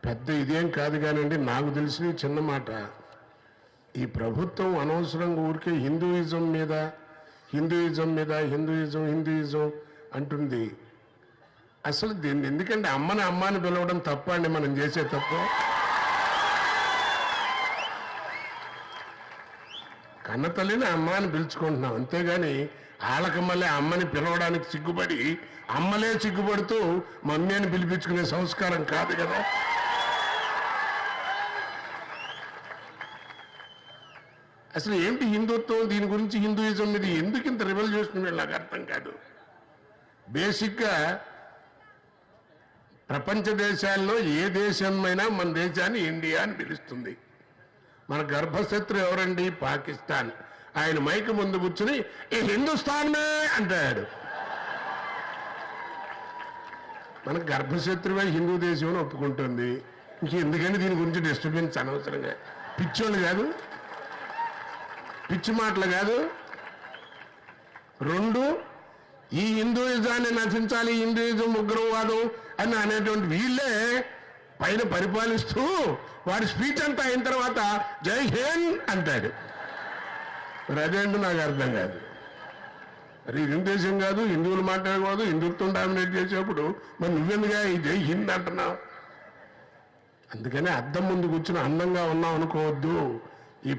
పెద్ద ఇదేం కాదు కానండి, నాకు తెలిసి చిన్న మాట. ఈ ప్రభుత్వం అనవసరంగా ఊరికే హిందూయిజం మీద అంటుంది. అసలు దీన్ని ఎందుకంటే అమ్మని పిలవడం తప్ప అండి, మనం చేసే తప్పు. కన్నతల్లిని అమ్మ అని పిలుచుకుంటున్నాం, అంతేగాని వాళ్ళకి మళ్ళీ అమ్మని పిలవడానికి సిగ్గుపడి అమ్మలే సిగ్గుపడుతూ మమ్మీ అని పిలిపించుకునే సంస్కారం కాదు కదా. అసలు ఏంటి హిందుత్వం, దీని గురించి హిందూయిజం మీద ఎందుకు ఇంత రివల్ చేస్తున్నారు నాకు అర్థం కాదు. బేసిక్గా ప్రపంచ దేశాల్లో ఏ దేశమైనా మన దేశాన్ని ఇండియా అని పిలుస్తుంది. మన గర్భశత్రు ఎవరండి? పాకిస్తాన్. ఆయన మైక్ ముందు కూర్చుని ఈ హిందుస్థాన్మే అంటాడు. మన గర్భశత్రువే హిందూ దేశం అని ఒప్పుకుంటుంది. ఇంకెందుకంటే దీని గురించి డిస్టర్బెన్స్ అనవసరంగా. పిచ్చోళ్ళు కాదు, పిచ్చి మాటలు కాదు. రెండు, ఈ హిందూయిజాన్ని నశించాలి, హిందూయిజం ఉగ్రవాదం అని అనేటువంటి వీళ్ళే పైన పరిపాలిస్తూ వాడి స్పీచ్ అంతా అయిన తర్వాత జై హింద్ అంటాడు. మరి అదేంటో నాకు అర్థం కాదు. మరి ఇది దేశం కాదు, హిందువులు మాట్లాడకూడదు, హిందుత్వం డామినేట్ చేసేప్పుడు మరి నువ్వెందుగా ఈ జై హింద్ అంటున్నావు? అందుకని అద్దం ముందు కూర్చుని అందంగా ఉన్నావు అనుకోవద్దు.